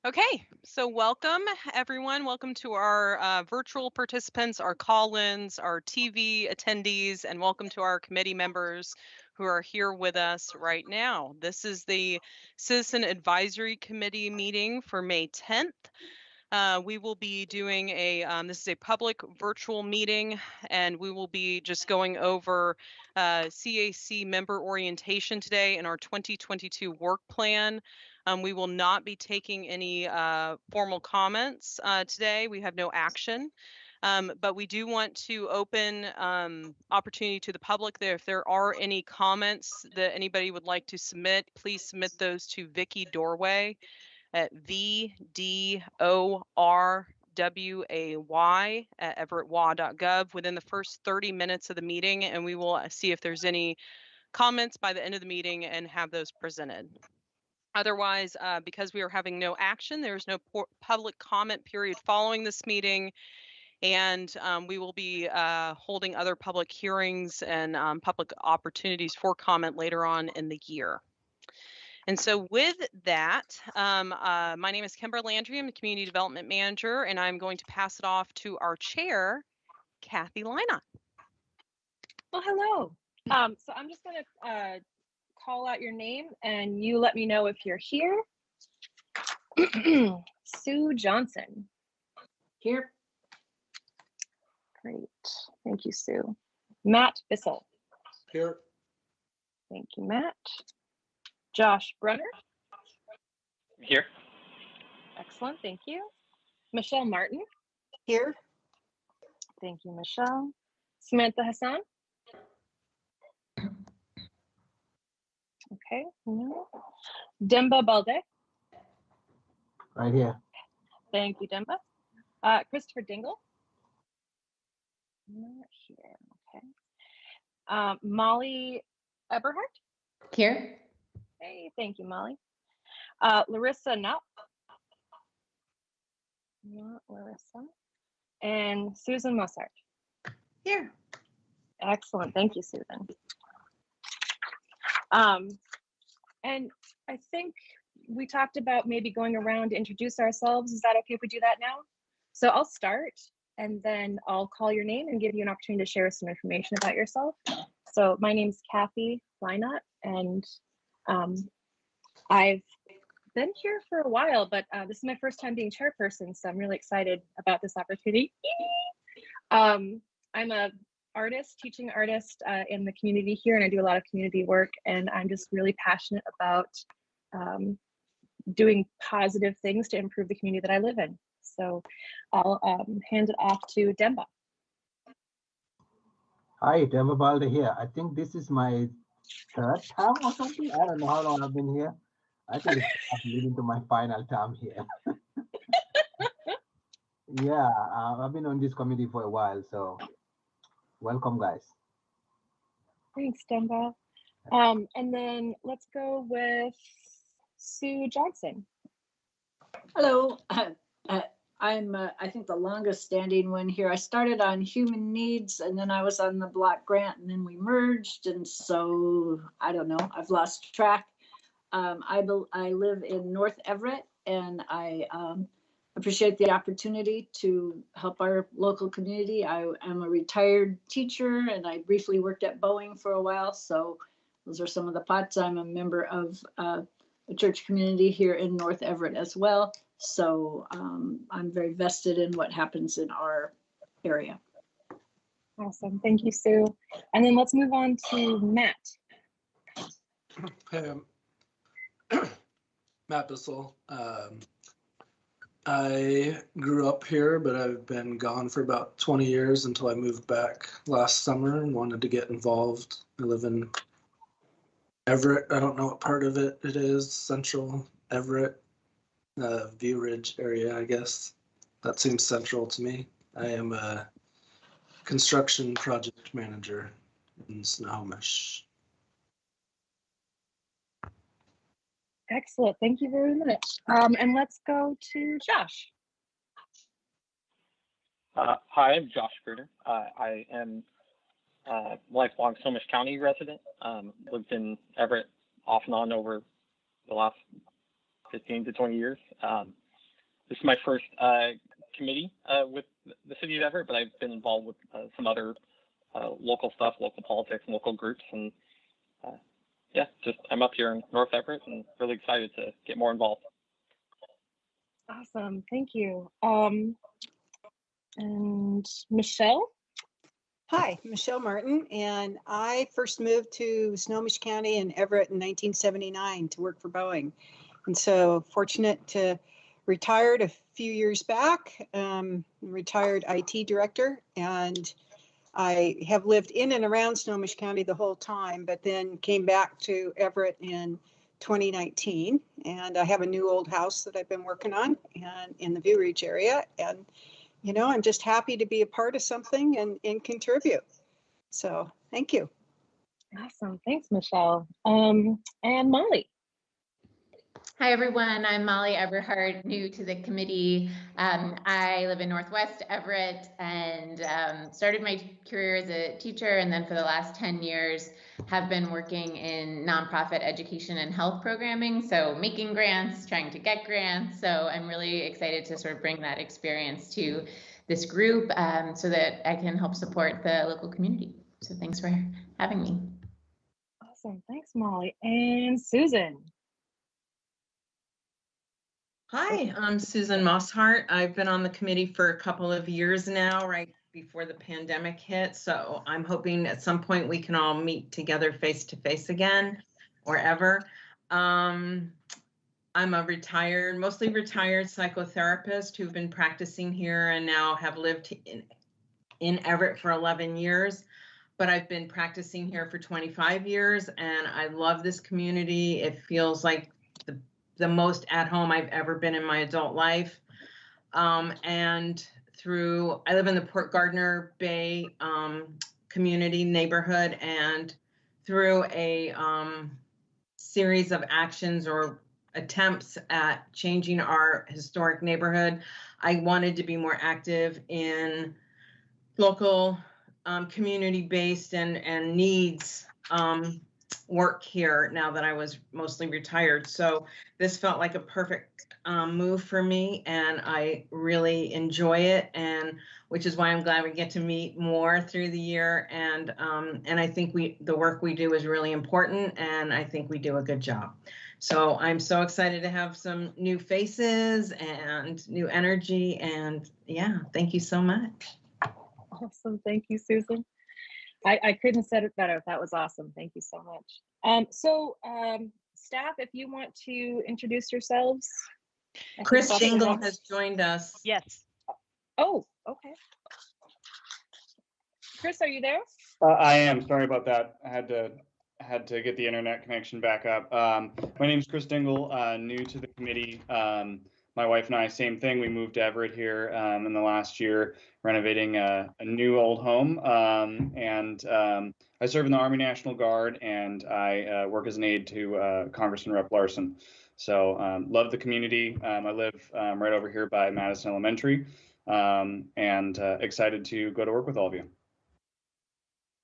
Okay, so welcome everyone. Welcome to our virtual participants, our call-ins, our TV attendees, and welcome to our committee members who are here with us right now. This is the Citizen Advisory Committee meeting for May 10th. We will be doing this is a public virtual meeting, and we will be just going over CAC member orientation today and our 2022 work plan. We will not be taking any formal comments today. We have no action. But we do want to open opportunity to the public there. If there are any comments that anybody would like to submit, please submit those to Vicky Dorway at VDORWAY@everettwa.gov within the first 30 minutes of the meeting, and we will see if there's any comments by the end of the meeting and have those presented. Otherwise, because we are having no action, there's no public comment period following this meeting, and we will be holding other public hearings and public opportunities for comment later on in the year. And so with that, my name is Kimber Landry. I'm the Community Development Manager, and I'm going to pass it off to our chair, Kathy Linott. Well, hello. So I'm just going to call out your name, and you let me know if you're here. Sue Johnson. Here. Great. Thank you, Sue. Matt Bissell. Here. Thank you, Matt. Josh Brunner. Here. Excellent, thank you. Michelle Martin. Here. Thank you, Michelle. Samantha Hassan. Okay. No. Demba Balde. Right here. Thank you, Demba. Christopher Dingle. Not here. Okay. Molly Eberhardt. Here. Hey, thank you, Molly. Larissa Knaup. Not Larissa. And Susan Mossart. Here. Excellent. Thank you, Susan. And I think we talked about maybe going around to introduce ourselves. Is that okay if we do that now? So I'll start, and then I'll call your name and give you an opportunity to share some information about yourself. So my name's Kathy Linott, and I've been here for a while, but this is my first time being chairperson, so I'm really excited about this opportunity. I'm a artist, teaching artist in the community here, and I do a lot of community work, and I'm just really passionate about doing positive things to improve the community that I live in. So I'll hand it off to Demba. Hi, Demba Balde here. I think this is my third term or something. I don't know how long I've been here. I think it's leading to my final term here. Yeah, I've been on this committee for a while, so welcome, guys. Thanks, Demba. And then let's go with Sue Johnson. Hello. I'm, I think, the longest standing one here. I started on human needs, and then I was on the block grant, and then we merged. And so, I don't know, I've lost track. I live in North Everett, and I appreciate the opportunity to help our local community. I am a retired teacher, and I briefly worked at Boeing for a while. So those are some of the pots. I'm a member of a church community here in North Everett as well. So I'm very vested in what happens in our area. Awesome, thank you, Sue. And then let's move on to Matt. Hey, Matt Bissell. I grew up here, but I've been gone for about 20 years until I moved back last summer and wanted to get involved. I live in Everett. I don't know what part of it is, central Everett, View Ridge area, I guess. That seems central to me. I am a construction project manager in Snohomish. Excellent, thank you very much. And let's go to Josh. Hi, I'm Josh Gruder. I am a lifelong Snohomish County resident. Lived in Everett off and on over the last 15 to 20 years. this is my first committee with the city of Everett, but I've been involved with some other local stuff, local politics, and local groups, and yeah, just I'm up here in North Everett and really excited to get more involved. Awesome, thank you. And Michelle? Hi, Michelle Martin, and I first moved to Snohomish County in Everett in 1979 to work for Boeing. And so fortunate to retired a few years back, retired IT director, and I have lived in and around Snohomish County the whole time, but then came back to Everett in 2019. And I have a new old house that I've been working on and in the View Ridge area. And you know, I'm just happy to be a part of something and contribute. So thank you. Awesome, thanks, Michelle. And Molly. Hi, everyone. I'm Molly Eberhardt, new to the committee. I live in Northwest Everett and started my career as a teacher, and then for the last 10 years have been working in nonprofit education and health programming, so making grants, trying to get grants. So I'm really excited to sort of bring that experience to this group so that I can help support the local community. So thanks for having me. Awesome, thanks, Molly. And Susan. Hi, I'm Susan Mosshart. I've been on the committee for a couple of years now, right before the pandemic hit. So I'm hoping at some point we can all meet together face to face again or ever. I'm a mostly retired psychotherapist who've been practicing here and now have lived in Everett for 11 years. But I've been practicing here for 25 years and I love this community. It feels like the most at home I've ever been in my adult life. And I live in the Port Gardner Bay community neighborhood, and through a series of actions or attempts at changing our historic neighborhood, I wanted to be more active in local community-based and needs work here now that I was mostly retired. So this felt like a perfect move for me, and I really enjoy it, and which is why I'm glad we get to meet more through the year. And I think the work we do is really important, and I think we do a good job. So I'm so excited to have some new faces and new energy, and yeah, thank you so much. Awesome, thank you, Susan. I couldn't have said it better. That was awesome. Thank you so much. Staff, if you want to introduce yourselves. Chris Dingle has joined us. Yes. Oh, okay. Chris, are you there? I am. Sorry about that. I had to get the internet connection back up. My name is Chris Dingle, new to the committee. My wife and I, same thing. We moved to Everett here in the last year, renovating a new old home. I serve in the Army National Guard, and I work as an aide to Congressman Rep. Larson. So love the community. I live right over here by Madison Elementary, and excited to go to work with all of you.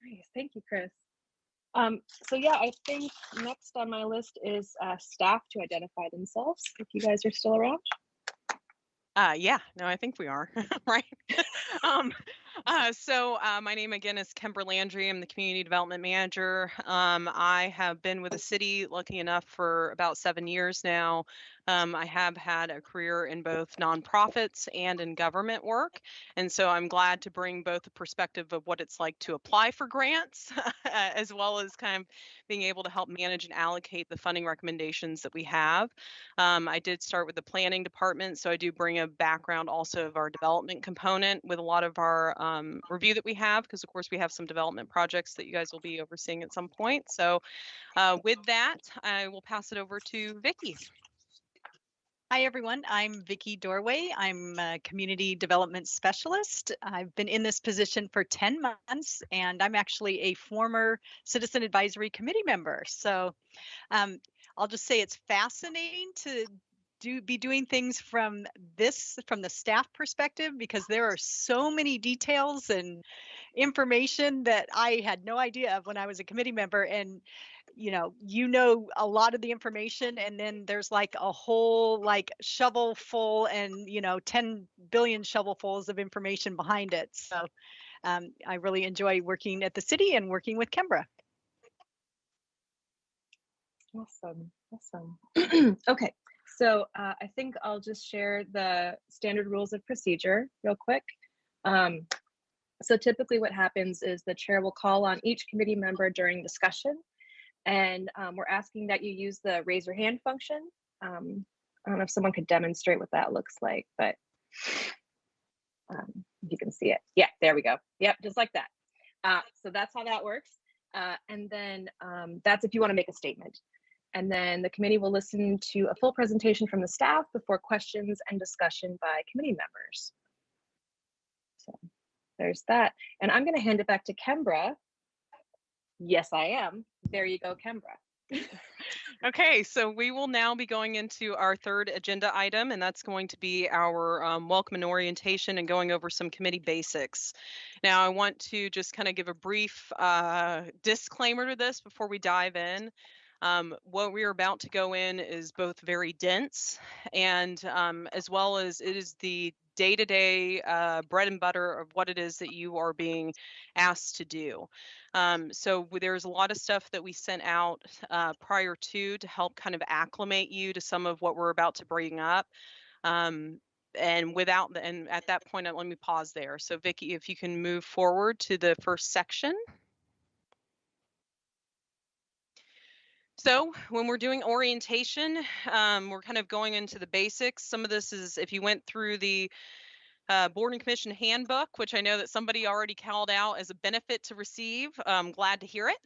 Nice. Thank you, Chris. So yeah, I think next on my list is staff to identify themselves, if you guys are still around. Yeah, no, I think we are, right? My name again is Kimber Landry. I'm the Community Development Manager. I have been with the city, lucky enough, for about 7 years now. I have had a career in both nonprofits and in government work. And so I'm glad to bring both the perspective of what it's like to apply for grants, as well as kind of being able to help manage and allocate the funding recommendations that we have. I did start with the planning department, so I do bring a background also of our development component with a lot of our review that we have, because of course we have some development projects that you guys will be overseeing at some point. So with that, I will pass it over to Vicki. Hi, everyone. I'm Vicki Dorway. I'm a community development specialist. I've been in this position for 10 months, and I'm actually a former citizen advisory committee member. So I'll just say it's fascinating to be doing things from the staff perspective, because there are so many details and information that I had no idea of when I was a committee member. And you know a lot of the information, and then there's like a whole like shovel full and 10 billion shovelfuls of information behind it. So I really enjoy working at the city and working with Kembra. Awesome. Okay, so I think I'll just share the standard rules of procedure real quick. So typically what happens is the chair will call on each committee member during discussion, and we're asking that you use the raise your hand function. I don't know if someone could demonstrate what that looks like, but you can see it. Yeah, there we go. Yep, just like that. So that's how that works. And then that's if you want to make a statement. And then the committee will listen to a full presentation from the staff before questions and discussion by committee members. So there's that. And I'm going to hand it back to Kembra. Yes, I am. There you go, Kembra. Okay, so we will now be going into our third agenda item, and that's going to be our welcome and orientation and going over some committee basics. Now, I want to just kind of give a brief disclaimer to this before we dive in. What we are about to go in is both very dense and as well as it is the day-to-day bread and butter of what it is that you are being asked to do. So there's a lot of stuff that we sent out prior to help kind of acclimate you to some of what we're about to bring up. And at that point, let me pause there. So Vicki, if you can move forward to the first section. So when we're doing orientation, we're kind of going into the basics. Some of this is if you went through the Board and Commission Handbook, which I know that somebody already called out as a benefit to receive. I'm glad to hear it.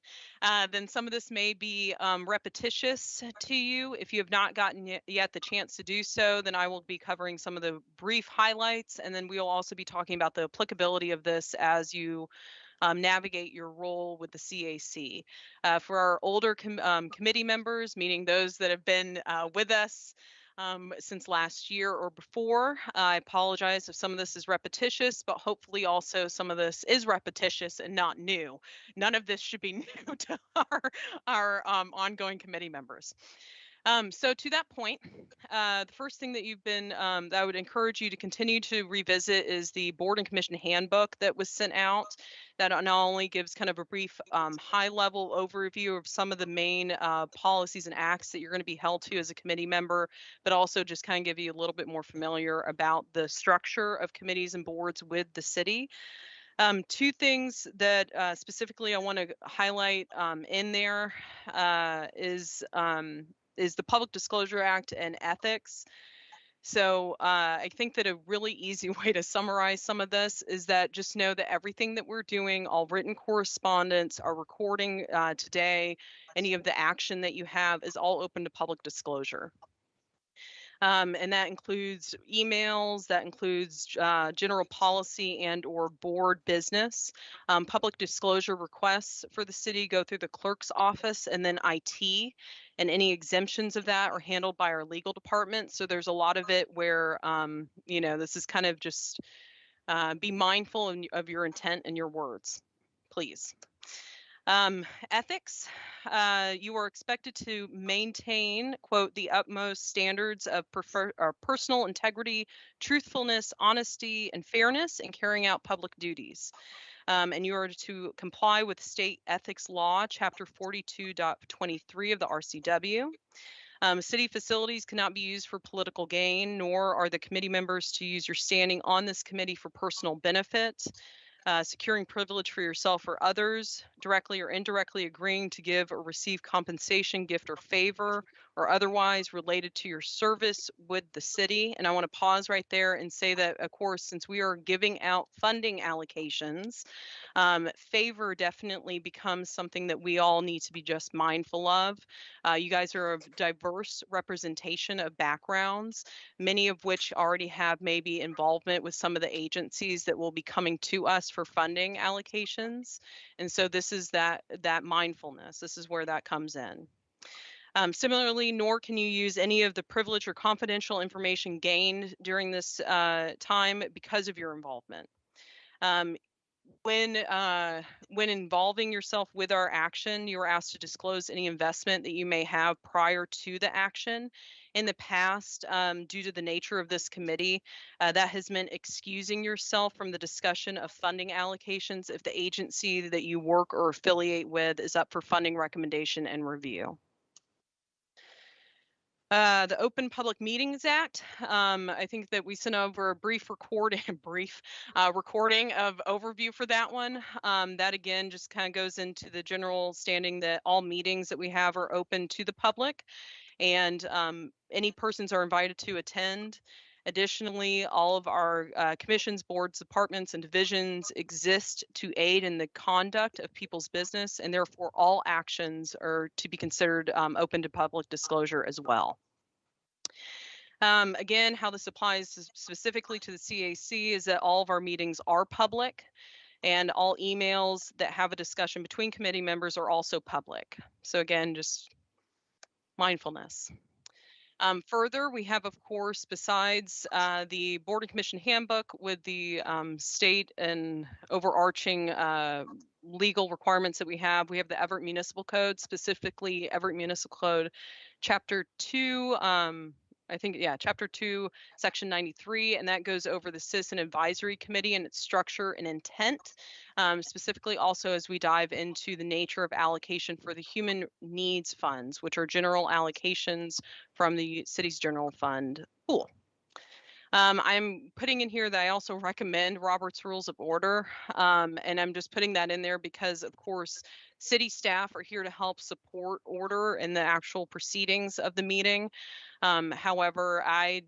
Then some of this may be repetitious to you. If you have not gotten yet the chance to do so, then I will be covering some of the brief highlights, and then we will also be talking about the applicability of this as you navigate your role with the CAC. For our older committee members, meaning those that have been with us since last year or before, I apologize if some of this is repetitious, but hopefully also some of this is repetitious and not new. None of this should be new to our ongoing committee members. So to that point, the first thing that you've been, that I would encourage you to continue to revisit is the Board and Commission Handbook that was sent out. That not only gives kind of a brief high-level overview of some of the main policies and acts that you're going to be held to as a committee member, but also just kind of give you a little bit more familiar about the structure of committees and boards with the city. Two things that specifically I want to highlight in there is the Public Disclosure Act and ethics. So I think that a really easy way to summarize some of this is that just know that everything that we're doing, all written correspondence, our recording today, any of the action that you have is all open to public disclosure. And that includes emails, that includes general policy and or board business. Public disclosure requests for the city go through the clerk's office and then IT, and any exemptions of that are handled by our legal department. So there's a lot of it where, this is kind of just be mindful of your intent and your words, please. Ethics, you are expected to maintain, quote, the utmost standards of personal integrity, truthfulness, honesty, and fairness in carrying out public duties. And you are to comply with state ethics law, chapter 42.23 of the RCW. City facilities cannot be used for political gain, nor are the committee members to use your standing on this committee for personal benefit. Securing privilege for yourself or others, directly or indirectly agreeing to give or receive compensation, gift, or favor, or otherwise related to your service with the city. And I want to pause right there and say that, of course, since we are giving out funding allocations, favor definitely becomes something that we all need to be just mindful of. You guys are a diverse representation of backgrounds, many of which already have maybe involvement with some of the agencies that will be coming to us for funding allocations. And so this is that mindfulness. This is where that comes in. Similarly, nor can you use any of the privileged or confidential information gained during this time because of your involvement. When involving yourself with our action, you are asked to disclose any investment that you may have prior to the action. In the past, due to the nature of this committee, that has meant excusing yourself from the discussion of funding allocations if the agency that you work or affiliate with is up for funding recommendation and review. The Open Public Meetings Act. I think that we sent over a brief recording of overview for that one. That again just kind of goes into the general standing that all meetings that we have are open to the public, and any persons are invited to attend. Additionally, all of our commissions, boards, departments, and divisions exist to aid in the conduct of people's business, and therefore all actions are to be considered open to public disclosure as well. Again, how this applies specifically to the CAC is that all of our meetings are public, and all emails that have a discussion between committee members are also public. So again, just mindfulness. Further, we have, of course, besides the Board and Commission Handbook with the state and overarching legal requirements that we have the Everett Municipal Code, specifically Everett Municipal Code, Chapter 2, I think, yeah, Chapter 2, Section 93, and that goes over the Citizen Advisory Committee and its structure and intent, specifically also as we dive into the nature of allocation for the human needs funds, which are general allocations from the city's general fund pool. I'm putting in here that I also recommend Robert's Rules of Order, and I'm just putting that in there because, of course, city staff are here to help support order in the actual proceedings of the meeting. However, I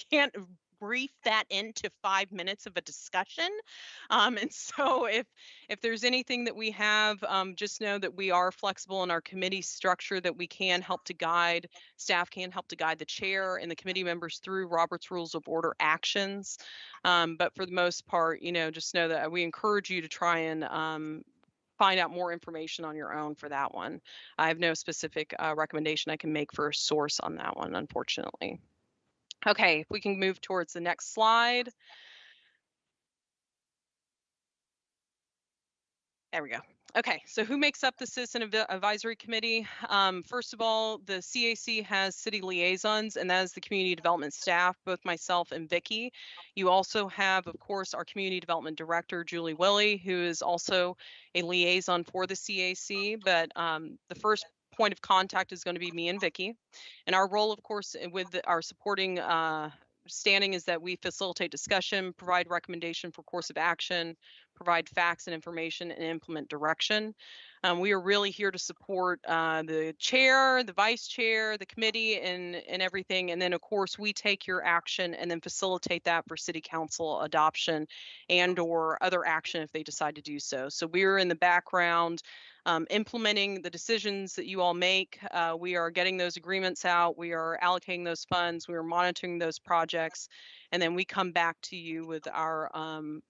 can't brief that into 5 minutes of a discussion. And so if there's anything that we have, just know that we are flexible in our committee structure, that we can help to guide, staff can help to guide the chair and the committee members through Robert's Rules of Order actions. But for the most part, just know that we encourage you to try and find out more information on your own for that one. I have no specific recommendation I can make for a source on that one, unfortunately. Okay, if we can move towards the next slide. There we go. Okay, so who makes up the Citizen Advisory Committee? First of all, the CAC has city liaisons, and that is the community development staff, both myself and Vicki. You also have, of course, our community development director, Julie Willie, who is also a liaison for the CAC, but the first point of contact is going to be me and Vicki. And our role, of course, with our supporting standing is that we facilitate discussion, provide recommendation for course of action, provide facts and information, and implement direction. We are really here to support the chair, the vice chair, the committee, and everything. And then, of course, we take your action and then facilitate that for city council adoption and or other action if they decide to do so. So we're in the background implementing the decisions that you all make. We are getting those agreements out. We are allocating those funds. We are monitoring those projects. And then we come back to you with our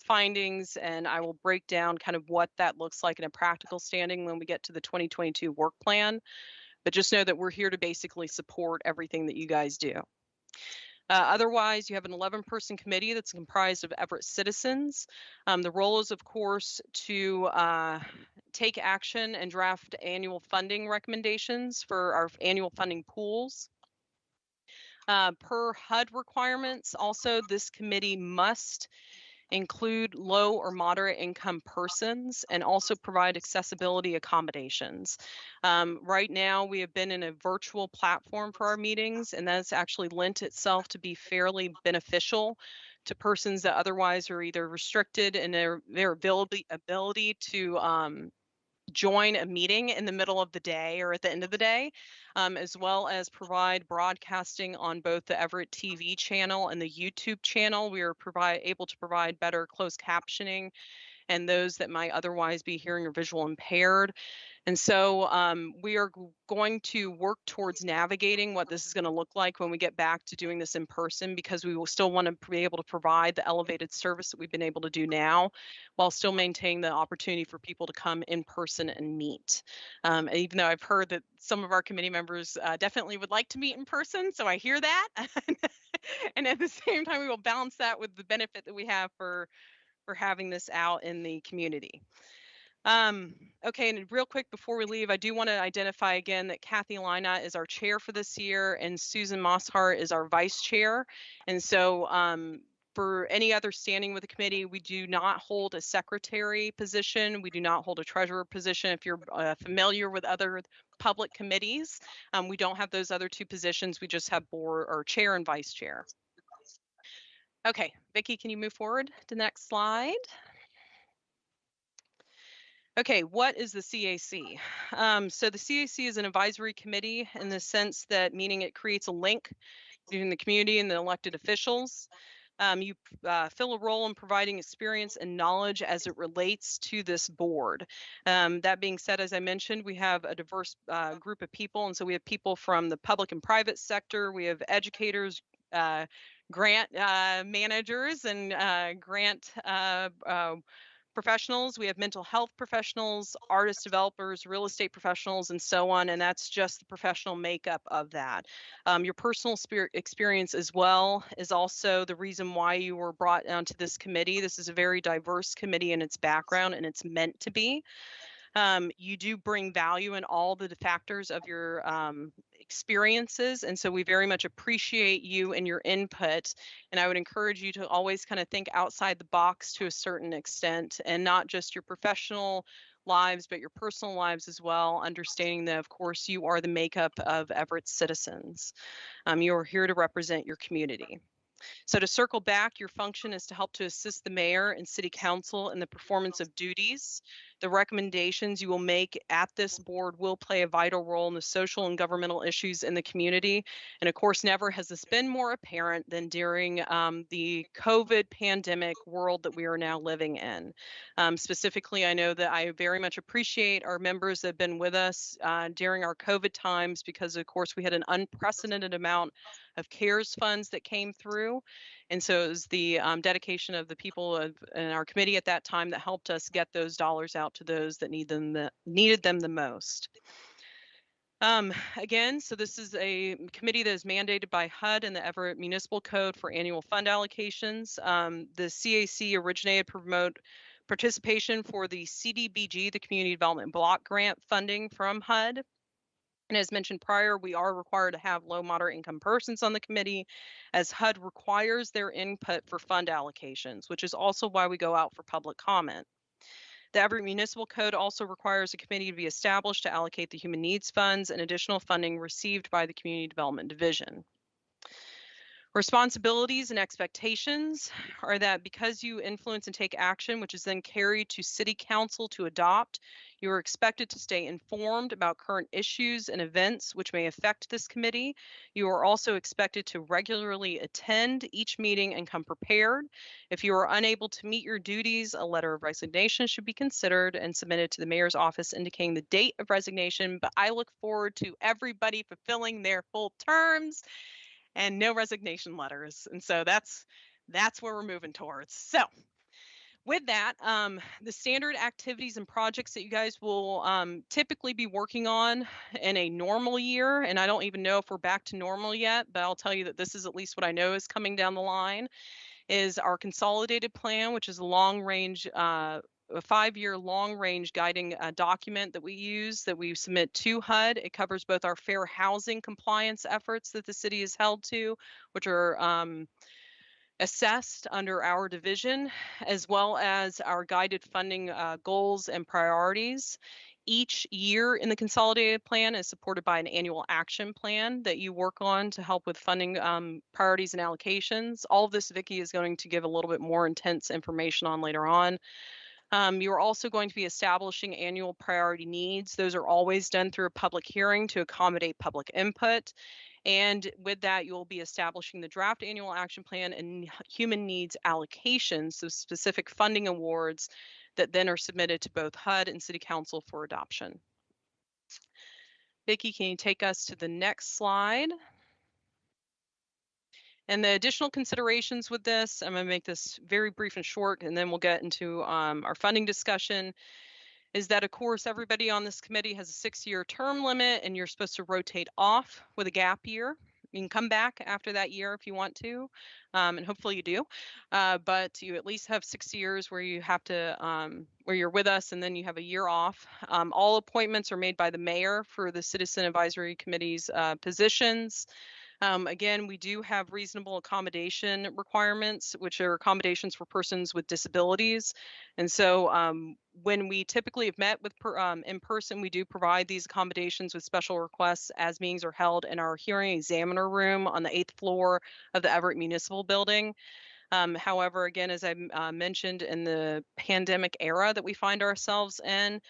findings, and I will break down kind of what that looks like in a practical standing when we get to the 2022 work plan. But just know that we're here to basically support everything that you guys do. Otherwise, you have an 11-person committee that's comprised of Everett citizens. The role is, of course, to take action and draft annual funding recommendations for our annual funding pools. Per HUD requirements, also, this committee must include low or moderate income persons and also provide accessibility accommodations. Right now, we have been in a virtual platform for our meetings, and that's actually lent itself to be fairly beneficial to persons that otherwise are either restricted in their ability to join a meeting in the middle of the day or at the end of the day, as well as provide broadcasting on both the Everett TV channel and the YouTube channel. We are able to provide better closed captioning and those that might otherwise be hearing or visual impaired. And so we are going to work towards navigating what this is going to look like when we get back to doing this in person, because we will still want to be able to provide the elevated service that we've been able to do now, while still maintaining the opportunity for people to come in person and meet. Even though I've heard that some of our committee members definitely would like to meet in person, so I hear that. And at the same time, we will balance that with the benefit that we have for having this out in the community. Okay, and real quick before we leave, I do want to identify again that Kathy Lina is our chair for this year, and Susan Mosshart is our vice chair. And so for any other standing with the committee, we do not hold a secretary position. We do not hold a treasurer position. If you're familiar with other public committees, we don't have those other two positions. We just have board or chair and vice chair. Okay, Vicki, can you move forward to the next slide? Okay, what is the CAC? So the CAC is an advisory committee in the sense that, meaning it creates a link between the community and the elected officials. You fill a role in providing experience and knowledge as it relates to this board. That being said, as I mentioned, we have a diverse group of people. And so we have people from the public and private sector. We have educators, grant managers, and grant professionals. We have mental health professionals, artist developers, real estate professionals, and so on. And that's just the professional makeup of that. Your personal experience as well is also the reason why you were brought onto this committee. This is a very diverse committee in its background, and it's meant to be. You do bring value in all the factors of your experiences. And so we very much appreciate you and your input. And I would encourage you to always kind of think outside the box to a certain extent, and not just your professional lives, but your personal lives as well, understanding that, of course, you are the makeup of Everett's citizens. You are here to represent your community. So to circle back, your function is to help to assist the mayor and city council in the performance of duties. The recommendations you will make at this board will play a vital role in the social and governmental issues in the community. And of course, never has this been more apparent than during the COVID pandemic world that we are now living in. Specifically, I know that I very much appreciate our members that have been with us during our COVID times, because of course we had an unprecedented amount of CARES funds that came through. And so it was the dedication of the people in our committee at that time that helped us get those dollars out to those that needed them the most. Again, so this is a committee that is mandated by HUD and the Everett Municipal Code for annual fund allocations. The CAC originated promote participation for the Cdbg, the Community Development Block Grant funding from HUD. And as mentioned prior, we are required to have low moderate income persons on the committee, as HUD requires their input for fund allocations, which is also why we go out for public comment. The Everett Municipal Code also requires a committee to be established to allocate the human needs funds and additional funding received by the Community Development Division. Responsibilities and expectations are that because you influence and take action, which is then carried to City Council to adopt, you are expected to stay informed about current issues and events which may affect this committee. You are also expected to regularly attend each meeting and come prepared. If you are unable to meet your duties, a letter of resignation should be considered and submitted to the mayor's office indicating the date of resignation. But I look forward to everybody fulfilling their full terms and no resignation letters. And so that's where we're moving towards. So with that, the standard activities and projects that you guys will typically be working on in a normal year, and I don't even know if we're back to normal yet, but I'll tell you that this is at least what I know is coming down the line, is our consolidated plan, which is a long-range a 5-year long-range guiding document that we use, that we submit to HUD. It covers both our fair housing compliance efforts that the city is held to, which are assessed under our division, as well as our guided funding goals and priorities. Each year in the consolidated plan is supported by an annual action plan that you work on to help with funding priorities and allocations. All of this, Vicki is going to give a little bit more intense information on later on. You're also going to be establishing annual priority needs. Those are always done through a public hearing to accommodate public input. And with that, you'll be establishing the draft annual action plan and human needs allocations, so specific funding awards that then are submitted to both HUD and City Council for adoption. Vicki, can you take us to the next slide? And the additional considerations with this, I'm going to make this very brief and short, and then we'll get into our funding discussion, is that, of course, everybody on this committee has a 6-year term limit, and you're supposed to rotate off with a gap year. You can come back after that year if you want to, and hopefully you do. But you at least have 6 years where you have to, where you're with us, and then you have a year off. All appointments are made by the mayor for the Citizen Advisory Committee's positions. Again, we do have reasonable accommodation requirements, which are accommodations for persons with disabilities. And so when we typically have met with in person, we do provide these accommodations with special requests as meetings are held in our hearing examiner room on the 8th floor of the Everett Municipal building. However, again, as I mentioned, in the pandemic era that we find ourselves in,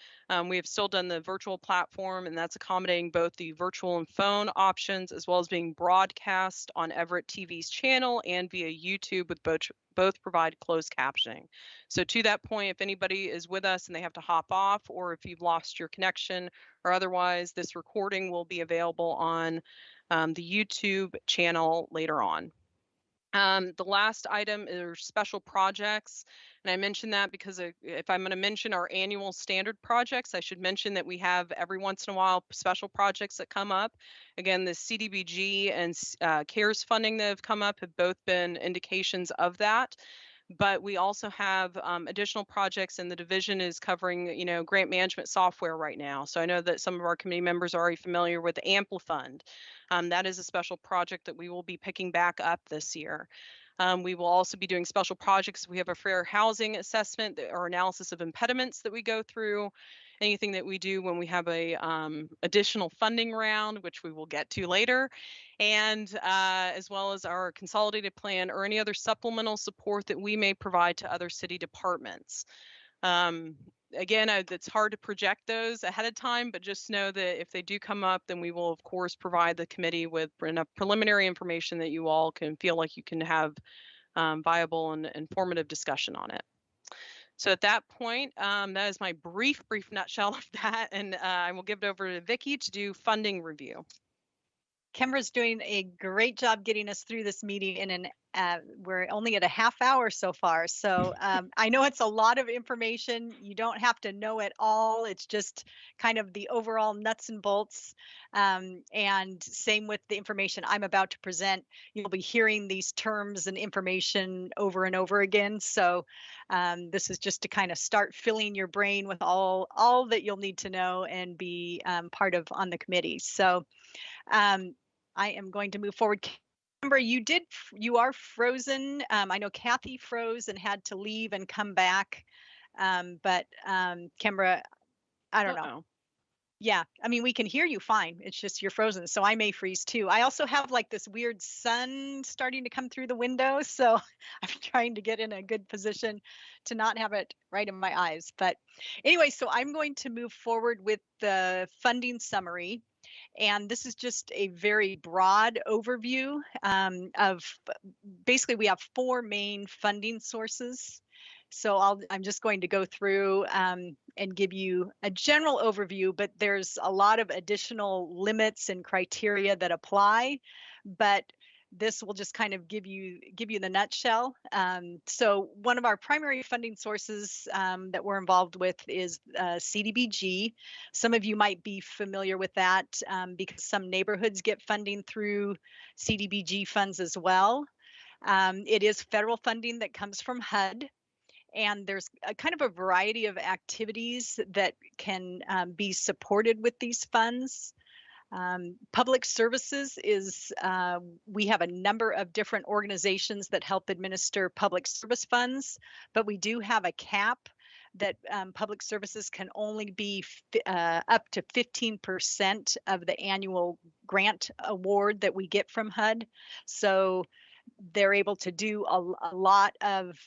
we have still done the virtual platform, and that's accommodating both the virtual and phone options, as well as being broadcast on Everett TV's channel and via YouTube, with both provide closed captioning. So to that point, if anybody is with us and they have to hop off, or if you've lost your connection or otherwise, this recording will be available on the YouTube channel later on. The last item is special projects. And I mentioned that because if I'm going to mention our annual standard projects, I should mention that we have every once in a while special projects that come up. Again, the Cdbg and CARES funding that have come up have both been indications of that. But we also have additional projects, and the division is covering, grant management software right now. So I know that some of our committee members are already familiar with the AmpliFund. That is a special project that we will be picking back up this year. We will also be doing special projects. We have a fair housing assessment or analysis of impediments that we go through. Anything that we do when we have a additional funding round, which we will get to later, and as well as our consolidated plan or any other supplemental support that we may provide to other city departments. Again, it's hard to project those ahead of time, but just know that if they do come up, then we will, of course, provide the committee with enough preliminary information that you all can feel like you can have viable and informative discussion on it. So at that point, that is my brief nutshell of that, and I will give it over to Vicki to do funding review. Kimbra's doing a great job getting us through this meeting in an we're only at a half hour so far. So I know it's a lot of information. You don't have to know it all. It's just kind of the overall nuts and bolts. And same with the information I'm about to present. You'll be hearing these terms and information over and over again. So this is just to kind of start filling your brain with all that you'll need to know and be part of on the committee. So I am going to move forward. Remember, you are frozen. I know Kathy froze and had to leave and come back. But Kimbra, I don't know. Yeah, I mean, we can hear you fine. It's just you're frozen. So I may freeze too. I also have like this weird sun starting to come through the window. So I'm trying to get in a good position to not have it right in my eyes. But anyway, so I'm going to move forward with the funding summary. And this is just a very broad overview of basically we have 4 main funding sources. So I'm just going to go through and give you a general overview, but there's a lot of additional limits and criteria that apply. But this will just kind of give you the nutshell. So one of our primary funding sources that we're involved with is Cdbg. Some of you might be familiar with that because some neighborhoods get funding through Cdbg funds as well. It is federal funding that comes from HUD. And there's a kind of a variety of activities that can be supported with these funds. Public services is, we have a number of different organizations that help administer public service funds, but we do have a cap that public services can only be up to 15% of the annual grant award that we get from HUD. So they're able to do a lot of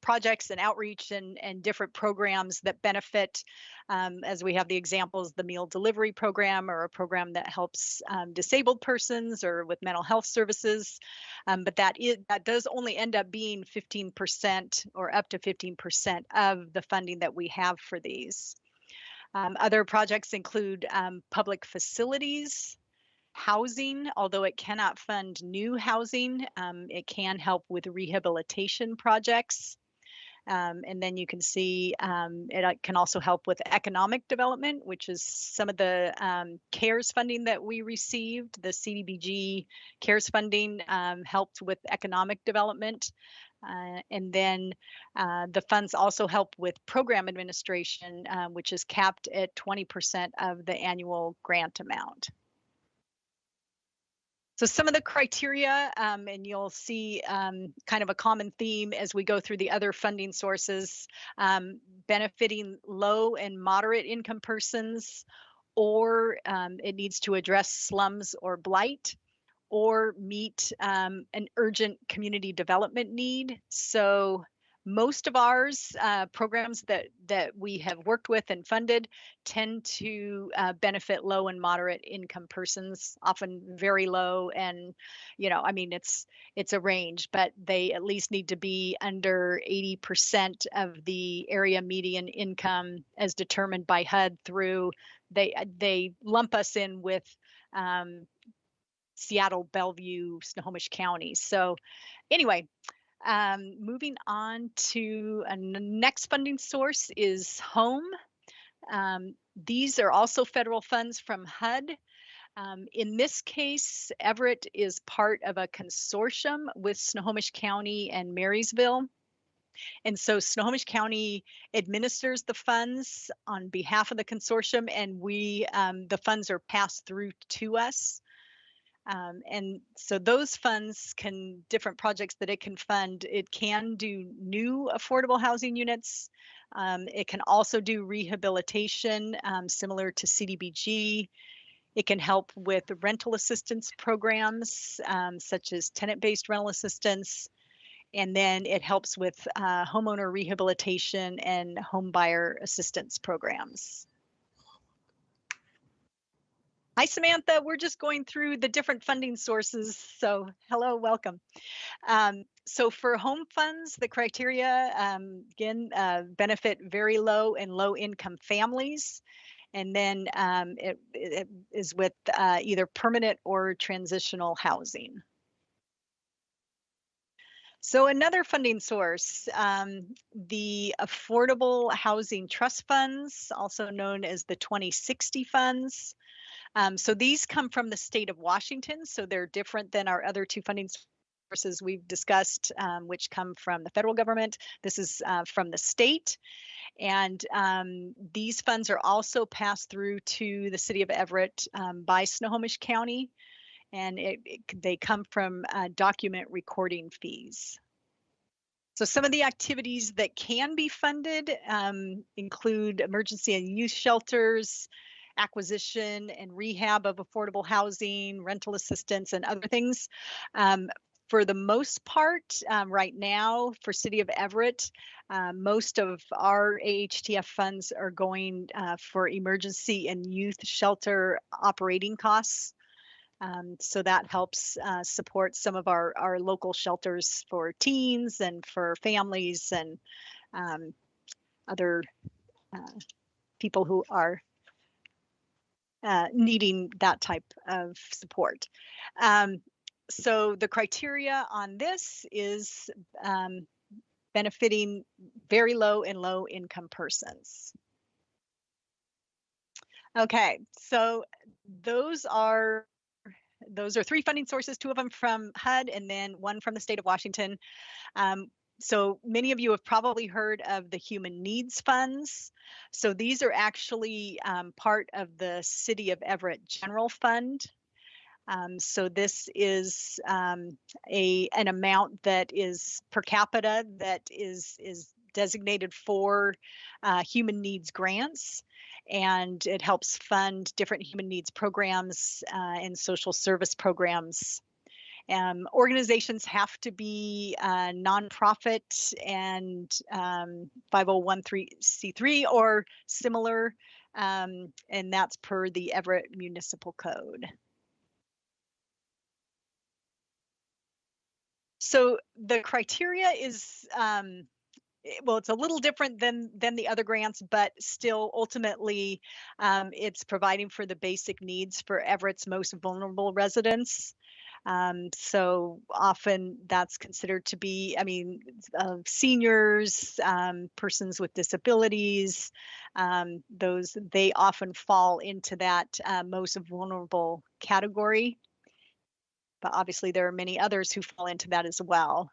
projects and outreach and different programs that benefit, as we have the examples, the meal delivery program, or a program that helps disabled persons or with mental health services. But that does only end up being 15% or up to 15% of the funding that we have for these. Other projects include public facilities, housing, although it cannot fund new housing, it can help with rehabilitation projects. And then you can see it can also help with economic development, which is some of the CARES funding that we received. The Cdbg CARES funding helped with economic development. And then the funds also help with program administration, which is capped at 20% of the annual grant amount. So some of the criteria, and you'll see kind of a common theme as we go through the other funding sources, benefiting low and moderate income persons, or it needs to address slums or blight, or meet an urgent community development need. So most of ours programs that we have worked with and funded tend to benefit low and moderate income persons, often very low. And, I mean, it's a range, but they at least need to be under 80% of the area median income as determined by HUD through, they lump us in with Seattle, Bellevue, Snohomish County. So anyway, moving on to the next funding source is home. These are also federal funds from HUD. In this case, Everett is part of a consortium with Snohomish County and Marysville. And so Snohomish County administers the funds on behalf of the consortium, and the funds are passed through to us. And so those funds different projects that it can fund, it can do new affordable housing units. It can also do rehabilitation, similar to Cdbg. It can help with rental assistance programs, such as tenant-based rental assistance. And then it helps with homeowner rehabilitation and home buyer assistance programs. Hi, Samantha. We're just going through the different funding sources. So hello, welcome. So for home funds, the criteria, again, benefit very low and low income families. And then it is with either permanent or transitional housing. So another funding source, the Affordable Housing Trust Funds, also known as the 2060 funds. So these come from the state of Washington, so they're different than our other two funding sources we've discussed, which come from the federal government. This is from the state. And these funds are also passed through to the city of Everett by Snohomish County, and they come from document recording fees. So some of the activities that can be funded include emergency and youth shelters, acquisition and rehab of affordable housing, rental assistance, and other things. For the most part, right now for City of Everett, most of our AHTF funds are going for emergency and youth shelter operating costs. So that helps support some of our local shelters for teens and for families and other people who are needing that type of support. So the criteria on this is benefiting very low and low income persons. Okay, so those are three funding sources, two of them from HUD and then one from the state of Washington. So many of you have probably heard of the Human Needs Funds. So these are actually part of the City of Everett General Fund. So this is an amount that is per capita that is designated for human needs grants, and it helps fund different human needs programs and social service programs. Organizations have to be nonprofit and 501c3 or similar, and that's per the Everett Municipal Code. So the criteria is, well, it's a little different than the other grants, but still ultimately it's providing for the basic needs for Everett's most vulnerable residents. So often that's considered to be, I mean, seniors, persons with disabilities, they often fall into that most vulnerable category. But obviously there are many others who fall into that as well.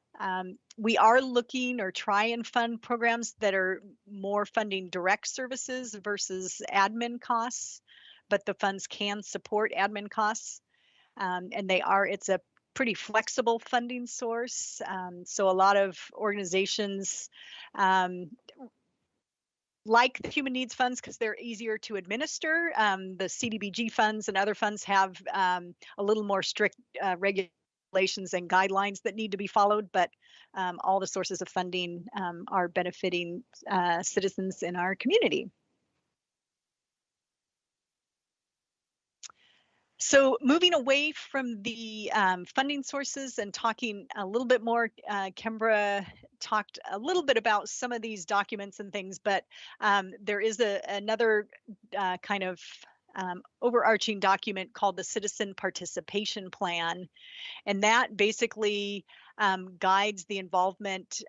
We are looking or try and fund programs that are more funding direct services versus admin costs, but the funds can support admin costs. And it's a pretty flexible funding source. So a lot of organizations like the human needs funds because they're easier to administer. The Cdbg funds and other funds have a little more strict regulations and guidelines that need to be followed, but all the sources of funding are benefiting citizens in our community. So moving away from the funding sources and talking a little bit more, Kimbra talked a little bit about some of these documents and things, but there is another kind of overarching document called the Citizen Participation Plan. And that basically guides the involvement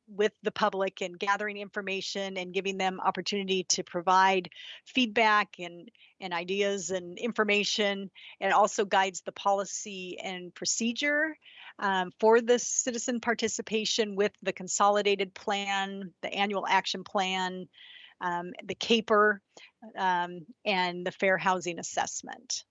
with the public and gathering information and giving them opportunity to provide feedback and ideas and information. It also guides the policy and procedure for the citizen participation with the consolidated plan, the annual action plan, the CAPER, and the fair housing assessment.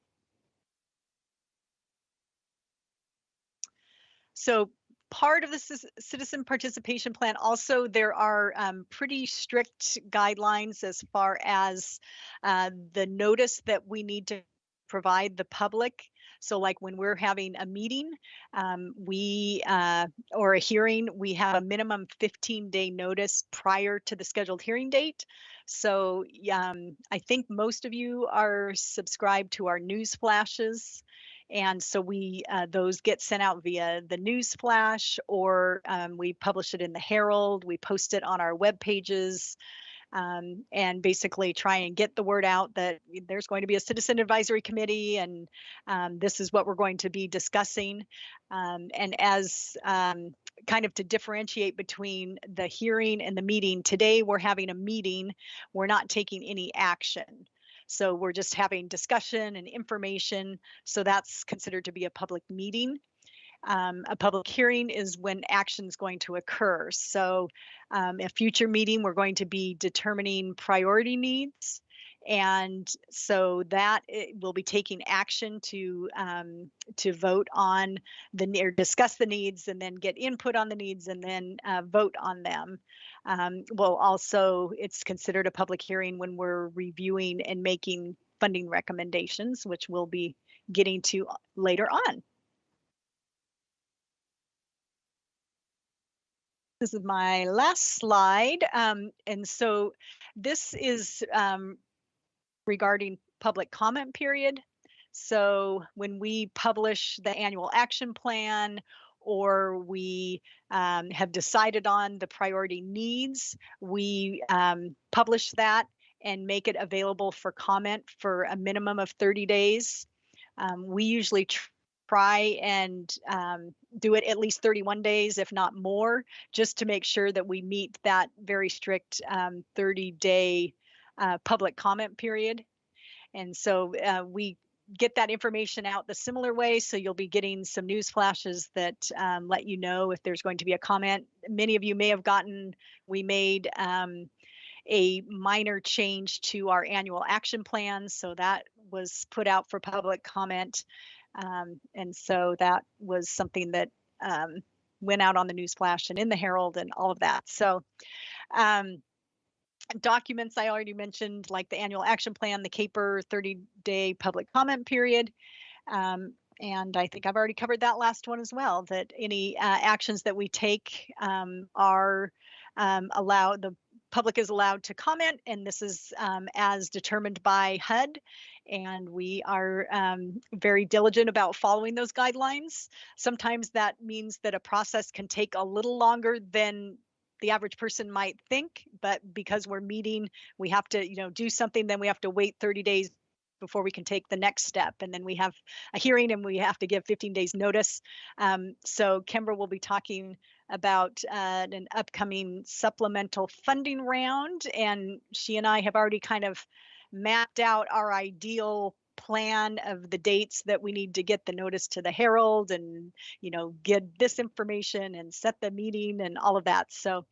So part of the citizen participation plan, also there are pretty strict guidelines as far as the notice that we need to provide the public. So like when we're having a meeting, or a hearing, we have a minimum 15-day notice prior to the scheduled hearing date. So I think most of you are subscribed to our news flashes. And so those get sent out via the news flash, or we publish it in the Herald, we post it on our web pages, and basically try and get the word out that there's going to be a citizen advisory committee, and this is what we're going to be discussing. And as kind of to differentiate between the hearing and the meeting, today we're having a meeting, we're not taking any action. So we're just having discussion and information. So that's considered to be a public meeting. A public hearing is when action is going to occur. So a future meeting, we're going to be determining priority needs. And so that will be taking action to vote on or discuss the needs, and then get input on the needs, and then vote on them. Well, also it's considered a public hearing when we're reviewing and making funding recommendations, which we'll be getting to later on. This is my last slide. And so this is regarding public comment period. So when we publish the annual action plan, or we have decided on the priority needs, we publish that and make it available for comment for a minimum of 30 days. We usually try and do it at least 31 days, if not more, just to make sure that we meet that very strict 30-day public comment period. And so we get that information out the similar way. So you'll be getting some news flashes that let you know if there's going to be a comment. Many of you may have gotten, we made a minor change to our annual action plan. So that was put out for public comment. And so that was something that went out on the news flash and in the Herald and all of that. So documents I already mentioned, like the annual action plan, the CAPER 30-day public comment period. And I think I've already covered that last one as well, that any actions that we take are allowed, the public is allowed to comment, and this is as determined by HUD. And we are very diligent about following those guidelines. Sometimes that means that a process can take a little longer than the average person might think, but because we're meeting, we have to, do something, then we have to wait 30 days before we can take the next step. And then we have a hearing and we have to give 15 days notice. So Kimbra will be talking about an upcoming supplemental funding round. And she and I have already kind of mapped out our ideal plan of the dates that we need to get the notice to the Herald and, get this information and set the meeting and all of that. So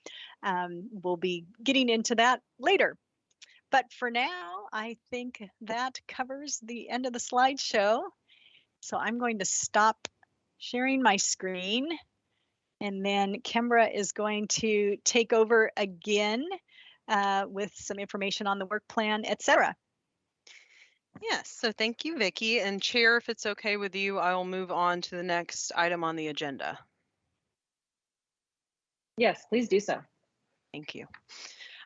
we'll be getting into that later. But for now, I think that covers the end of the slideshow. So I'm going to stop sharing my screen. And then Kimbra is going to take over again with some information on the work plan, etc. Yes, so thank you, Vicki. And Chair, if it's okay with you, I will move on to the next item on the agenda. Yes, please do so. Thank you.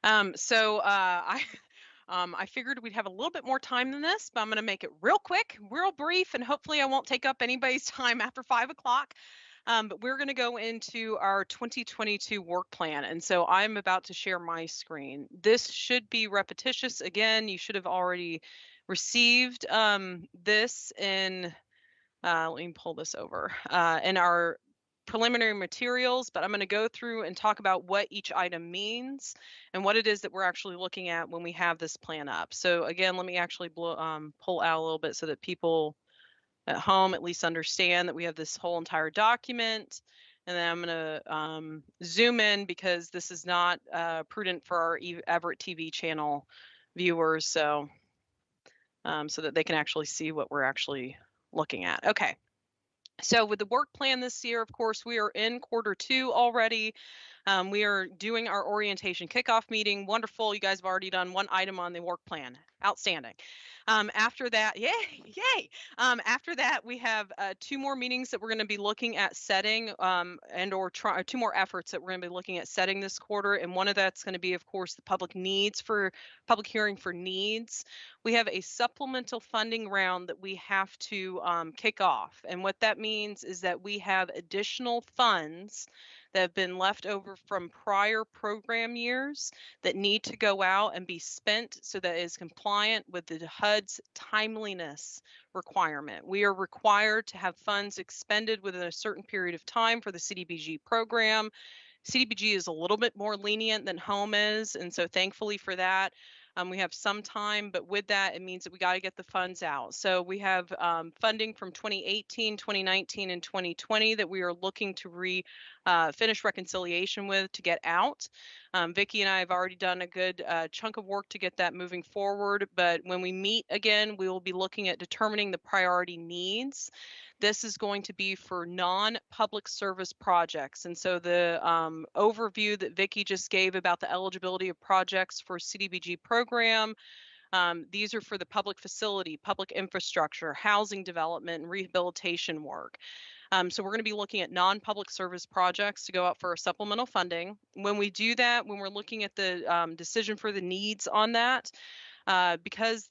I figured we'd have a little bit more time than this, but I'm going to make it real quick, real brief, and hopefully I won't take up anybody's time after 5 o'clock. But we're going to go into our 2022 work plan. And so I'm about to share my screen. This should be repetitious. Again, you should have already received this in, let me pull this over, in our preliminary materials, but I'm going to go through and talk about what each item means and what it is that we're actually looking at when we have this plan up. So again, let me actually pull out a little bit so that people at home at least understand that we have this whole entire document. And then I'm going to zoom in because this is not prudent for our Everett TV channel viewers, so that they can actually see what we're actually looking at. Okay. So with the work plan this year, of course, we are in Q2 already. We are doing our orientation kickoff meeting. Wonderful. You guys have already done one item on the work plan. Outstanding. After that, yay. After that, we have 2 more meetings that we're going to be looking at setting or 2 more efforts that we're going to be looking at setting this quarter. And one of that's going to be, of course, the public hearing for needs. We have a supplemental funding round that we have to kick off. And what that means is that we have additional funds that have been left over from prior program years that need to go out and be spent so that it is compliant with the HUD's timeliness requirement. We are required to have funds expended within a certain period of time for the Cdbg program. Cdbg is a little bit more lenient than home is, and so thankfully for that, we have some time, but with that, it means that we got to get the funds out. So we have funding from 2018, 2019, and 2020 that we are looking to finish reconciliation with to get out. Vicki and I have already done a good chunk of work to get that moving forward, but when we meet again, we will be looking at determining the priority needs. This is going to be for non-public service projects. And so the overview that Vicki just gave about the eligibility of projects for Cdbg program, these are for the public facility, public infrastructure, housing development, and rehabilitation work. So we're going to be looking at non-public service projects to go out for supplemental funding. When we do that, when we're looking at the decision for the needs on that, because